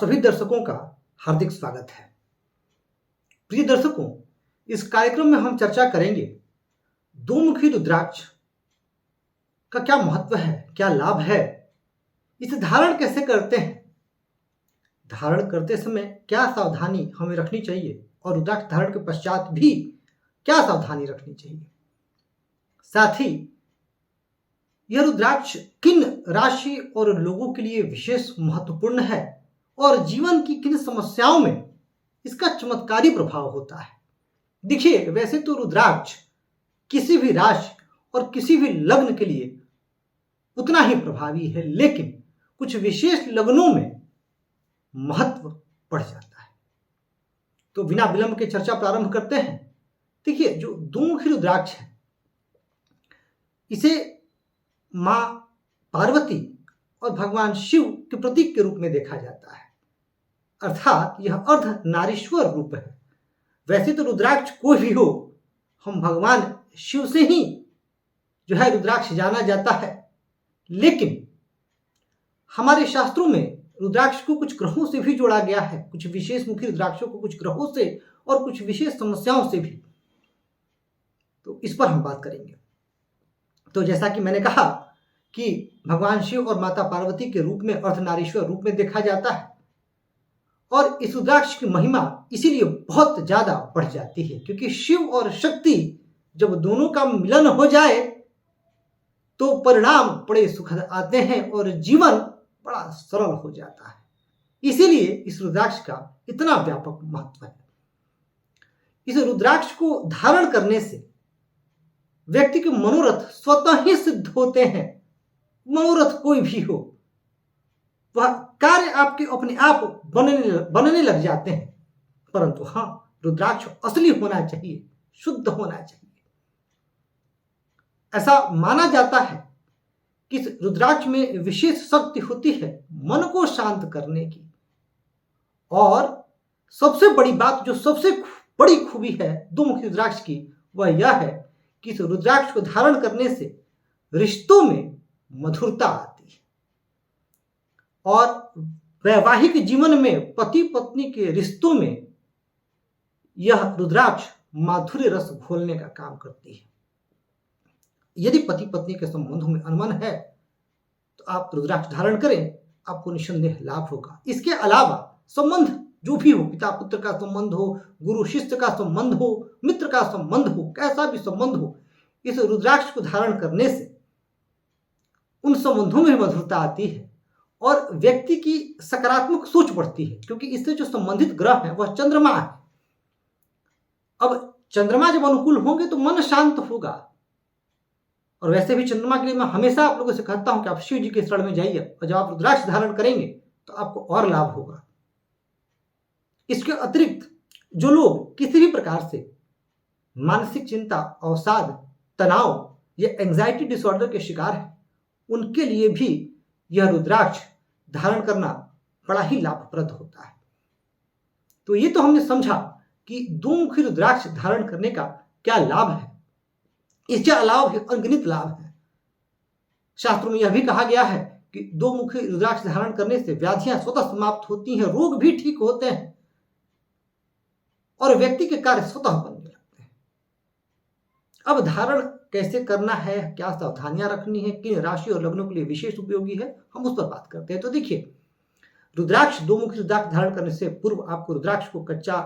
सभी दर्शकों का हार्दिक स्वागत है। प्रिय दर्शकों, इस कार्यक्रम में हम चर्चा करेंगे दो मुखी रुद्राक्ष का क्या महत्व है, क्या लाभ है, इसे धारण कैसे करते हैं, धारण करते समय क्या सावधानी हमें रखनी चाहिए और रुद्राक्ष धारण के पश्चात भी क्या सावधानी रखनी चाहिए। साथ ही यह रुद्राक्ष किन राशि और लोगों के लिए विशेष महत्वपूर्ण है और जीवन की किन समस्याओं में इसका चमत्कारी प्रभाव होता है। देखिए, वैसे तो रुद्राक्ष किसी भी राशि और किसी भी लग्न के लिए उतना ही प्रभावी है, लेकिन कुछ विशेष लग्नों में महत्व बढ़ जाता है। तो बिना विलंब के चर्चा प्रारंभ करते हैं। देखिए, जो दोमुखी रुद्राक्ष है इसे मां पार्वती और भगवान शिव के प्रतीक के रूप में देखा जाता है, अर्थात यह अर्ध नारीश्वर रूप है। वैसे तो रुद्राक्ष कोई भी हो, हम भगवान शिव से ही जो है रुद्राक्ष जाना जाता है, लेकिन हमारे शास्त्रों में रुद्राक्ष को कुछ ग्रहों से भी जोड़ा गया है, कुछ विशेष मुखी रुद्राक्षों को कुछ ग्रहों से और कुछ विशेष समस्याओं से भी। तो इस पर हम बात करेंगे। तो जैसा कि मैंने कहा कि भगवान शिव और माता पार्वती के रूप में अर्धनारीश्वर रूप में देखा जाता है और इस रुद्राक्ष की महिमा इसीलिए बहुत ज्यादा बढ़ जाती है क्योंकि शिव और शक्ति जब दोनों का मिलन हो जाए तो परिणाम बड़े सुखद आते हैं और जीवन बड़ा सरल हो जाता है। इसीलिए इस रुद्राक्ष का इतना व्यापक महत्व है। इस रुद्राक्ष को धारण करने से व्यक्ति के मनोरथ स्वतः ही सिद्ध होते हैं। मनोरथ कोई भी हो, वह कार्य आपके अपने आप बनने लग जाते हैं। परंतु हाँ, रुद्राक्ष असली होना चाहिए, शुद्ध होना चाहिए। ऐसा माना जाता है कि इस रुद्राक्ष में विशेष शक्ति होती है मन को शांत करने की। और सबसे बड़ी बात, जो सबसे बड़ी खूबी है दो मुखी रुद्राक्ष की, वह यह है कि इस रुद्राक्ष को धारण करने से रिश्तों में मधुरता आती है और वैवाहिक जीवन में पति पत्नी के रिश्तों में यह रुद्राक्ष माधुर्य रस घोलने का काम करती है। यदि पति पत्नी के संबंधों में अनबन है तो आप रुद्राक्ष धारण करें, आपको निसंदेह लाभ होगा। इसके अलावा संबंध जो भी हो, पिता पुत्र का संबंध हो, गुरु शिष्य का संबंध हो, मित्र का संबंध हो, कैसा भी संबंध हो, इस रुद्राक्ष को धारण करने से उन संबंधों में मधुरता आती है और व्यक्ति की सकारात्मक सोच बढ़ती है क्योंकि इससे जो संबंधित ग्रह है वह चंद्रमा है। अब चंद्रमा जब अनुकूल होंगे तो मन शांत होगा। और वैसे भी चंद्रमा के लिए मैं हमेशा आप लोगों से कहता हूं कि आप शिव जी के शरण में जाइए और जब आप रुद्राक्ष धारण करेंगे तो आपको और लाभ होगा। इसके अतिरिक्त जो लोग किसी भी प्रकार से मानसिक चिंता, अवसाद, तनाव या एंजाइटी डिसऑर्डर के शिकार हैं, उनके लिए भी यह रुद्राक्ष धारण करना बड़ा ही लाभप्रद होता है। तो ये तो हमने समझा कि दो मुखी रुद्राक्ष धारण करने का क्या लाभ है। इसके अलावा भी अनगिनत लाभ है। शास्त्रों में यह भी कहा गया है कि दो मुखी रुद्राक्ष धारण करने से व्याधियां स्वतः समाप्त होती हैं, रोग भी ठीक होते हैं और व्यक्ति के कार्य स्वतः बनने लगते हैं। अब धारण कैसे करना है, क्या सावधानियां रखनी है, किन राशि और लग्नों के लिए विशेष उपयोगी है, हम उस पर बात करते हैं। तो देखिए, रुद्राक्ष दो मुखी रुद्राक्ष धारण करने से पूर्व आपको रुद्राक्ष को कच्चा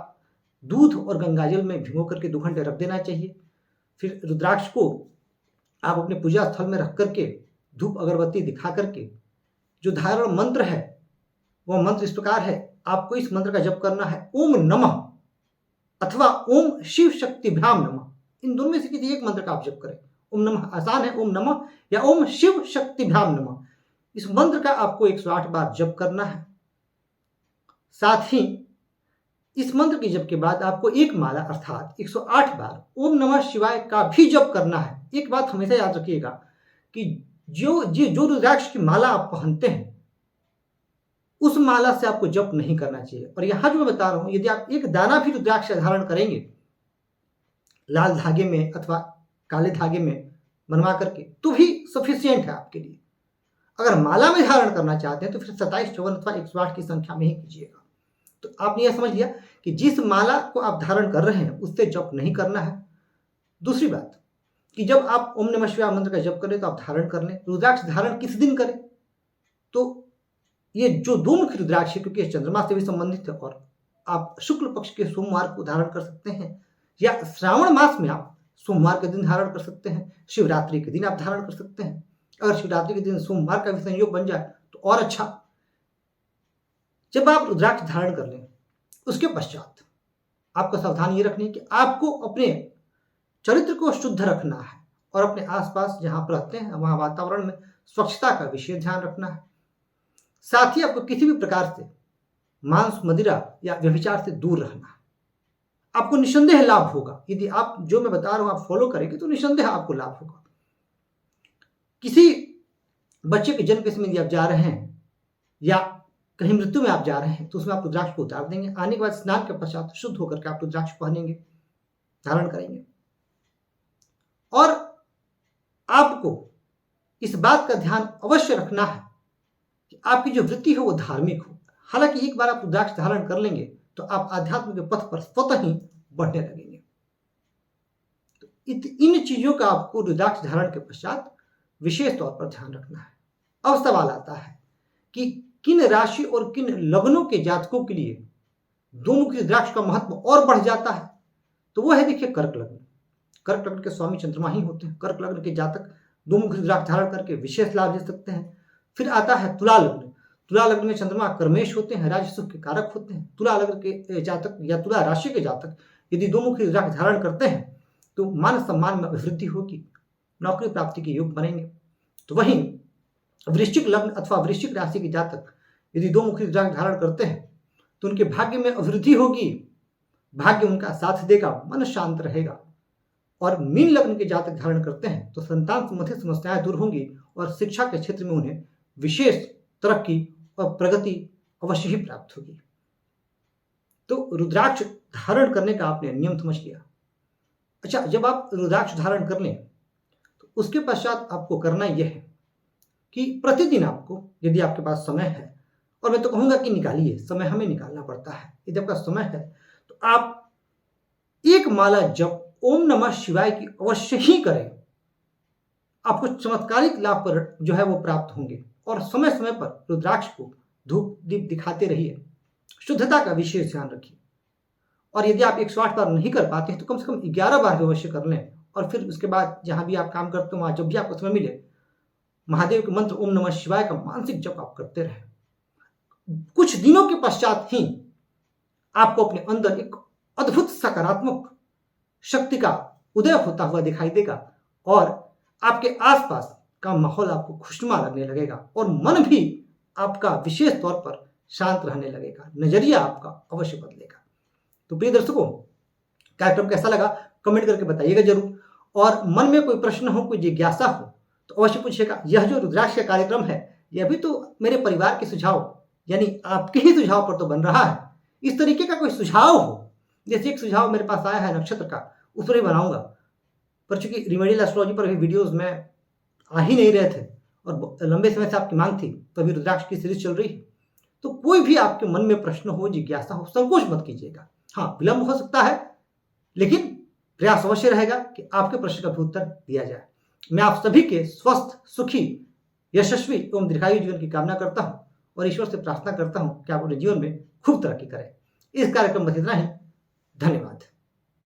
दूध और गंगाजल में भिगो करके 2 घंटे रख देना चाहिए। फिर रुद्राक्ष को आप अपने पूजा स्थल में रख करके धूप अगरबत्ती दिखा करके जो धारण मंत्र है वह मंत्र इस प्रकार है। आपको इस मंत्र का जप करना है, ओम नमः अथवा ओम शिव शक्तिभ्याम नमः। इन दोनों में से किसी एक मंत्र का आप जप करें। ओम नमः आसान है, ओम नमः या ओम शिव शक्तिभ्याम नमः। इस मंत्र का आपको 108 बार जप करना है। साथ ही इस मंत्र के जप के बाद आपको एक माला अर्थात 108 बार ओम नमः शिवाय का भी जप करना है। एक बात हमेशा याद रखिएगा कि जो रुद्राक्ष की माला आप पहनते हैं उस माला से आपको जप नहीं करना चाहिए। और यहां जो मैं बता रहा हूं, यदि आप एक दाना भी रुद्राक्ष धारण करेंगे लाल धागे में अथवा काले धागे में बनवा करके, तो भी सफिशियंट है आपके लिए। अगर माला में धारण करना चाहते हैं तो फिर 27, 54 अथवा 108 की संख्या में ही कीजिएगा। तो आपने यह समझ लिया कि जिस माला को आप धारण कर रहे हैं उससे जप नहीं करना है। दूसरी बात कि जब आप ओम नमः शिवाय मंत्र का जप करें तो आप धारण कर लें। रुद्राक्ष धारण किस दिन करें? तो ये जो 2 मुखी रुद्राक्ष है, क्योंकि चंद्रमा से भी संबंधित है, और आप शुक्ल पक्ष के सोमवार को धारण कर सकते हैं, या श्रावण मास में आप सोमवार के दिन धारण कर सकते हैं, शिवरात्रि के दिन आप धारण कर सकते हैं। अगर शिवरात्रि के दिन सोमवार का भी संयोग बन जाए तो और अच्छा। जब आप रुद्राक्ष धारण कर लें उसके पश्चात आपको सावधान ये रखनी है कि आपको अपने चरित्र को शुद्ध रखना है और अपने आसपास जहां आप रहते हैं वहां वातावरण में स्वच्छता का विशेष ध्यान रखना है। साथ ही आपको किसी भी प्रकार से मांस, मदिरा या व्यभिचार से दूर रहना है। आपको निसंदेह लाभ होगा यदि आप जो मैं बता रहा हूं आप फॉलो करेंगे, तो निसंदेह आपको लाभ होगा। किसी बच्चे के जन्म के समय यदि आप जा रहे हैं या कहीं मृत्यु में आप जा रहे हैं तो उसमें आप रुद्राक्ष को उतार देंगे। आने के बाद स्नान के पश्चात शुद्ध होकर के आप रुद्राक्ष पहनेंगे, धारण करेंगे। और आपको इस बात का ध्यान अवश्य रखना है कि आपकी जो वृत्ति हो वो धार्मिक हो। हालांकि एक बार आप रुद्राक्ष धारण कर लेंगे तो आप आध्यात्म के पथ पर स्वतः ही बढ़ने लगेंगे। तो इन चीजों का आपको रुद्राक्ष धारण के पश्चात विशेष तौर पर ध्यान रखना है। अब सवाल आता है कि किन राशि और किन लग्नों के जातकों के लिए 2 मुखी रुद्राक्ष का महत्व और बढ़ जाता है? तो वो है, देखिए, कर्क लग्न। कर्क लग्न के स्वामी चंद्रमा ही होते हैं। कर्क लग्न के जातक 2 मुखी रुद्राक्ष धारण करके विशेष लाभ ले सकते हैं। फिर आता है तुला लग्न। तुला लग्न में चंद्रमा कर्मेश होते हैं, राज्य सुख के कारक होते हैं। तुला लग्न के जातक या तुला राशि के जातक यदि 2 मुखी रुद्राक्ष धारण करते हैं तो मान सम्मान में वृद्धि होगी, नौकरी प्राप्ति के योग बनेंगे। तो वहीं वृश्चिक लग्न अथवा वृश्चिक राशि के जातक यदि 2 मुखी रुद्राक्ष धारण करते हैं तो उनके भाग्य में वृद्धि होगी, भाग्य उनका साथ देगा, मन शांत रहेगा। और मीन लग्न के जातक धारण करते हैं तो संतान संबंधी समस्याएं दूर होंगी और शिक्षा के क्षेत्र में उन्हें विशेष तरक्की और प्रगति अवश्य ही प्राप्त होगी। तो रुद्राक्ष धारण करने का आपने नियम समझ लिया। अच्छा, जब आप रुद्राक्ष धारण कर लें तो उसके पश्चात आपको करना यह है कि प्रतिदिन आपको, यदि आपके पास समय है, और मैं तो कहूंगा कि निकालिए, समय हमें निकालना पड़ता है, यदि आपका समय है तो आप एक माला जप ओम नमः शिवाय की अवश्य ही करें। आपको चमत्कारिक लाभ पर जो है वो प्राप्त होंगे। और समय समय पर रुद्राक्ष को धूप दीप दिखाते रहिए, शुद्धता का विशेष ध्यान रखिए। और यदि आप 108 बार नहीं कर पाते हैं तो कम से कम 11 बार अवश्य कर लें। और फिर उसके बाद जहां भी आप काम करते हो वहां जब भी आपको समय मिले महादेव के मंत्र ओम नमः शिवाय का मानसिक जप आप करते रहें। कुछ दिनों के पश्चात ही आपको अपने अंदर एक अद्भुत सकारात्मक शक्ति का उदय होता हुआ दिखाई देगा और आपके आसपास का माहौल आपको खुशनुमा लगने लगेगा और मन भी आपका विशेष तौर पर शांत रहने लगेगा, नजरिया आपका अवश्य बदलेगा। तो प्रिय दर्शकों, कार्यक्रम कैसा लगा कमेंट करके बताइएगा जरूर। और मन में कोई प्रश्न हो, कोई जिज्ञासा हो तो अवश्य पूछिएगा। यह जो रुद्राक्ष का कार्यक्रम है यह भी तो मेरे परिवार के सुझाव यानी आपके ही सुझाव पर तो बन रहा है। इस तरीके का कोई सुझाव हो, जैसे एक सुझाव मेरे पास आया है नक्षत्र का, उस पर ही बनाऊंगा। पर चूंकि रिमेडियल एस्ट्रोलॉजी पर भी वीडियोस में आ ही नहीं रहे थे और लंबे समय से आपकी मांग थी, तो अभी रुद्राक्ष की सीरीज चल रही है। तो कोई भी आपके मन में प्रश्न हो, जिज्ञासा हो, संकोच मत कीजिएगा। हाँ, विलंब हो सकता है लेकिन प्रयास अवश्य रहेगा कि आपके प्रश्न का भी उत्तर दिया जाए। मैं आप सभी के स्वस्थ, सुखी, यशस्वी एवं दीर्घायु जीवन की कामना करता हूं और ईश्वर से प्रार्थना करता हूं कि आप अपने जीवन में खूब तरक्की करें। इस कार्यक्रम में इतना ही। धन्यवाद।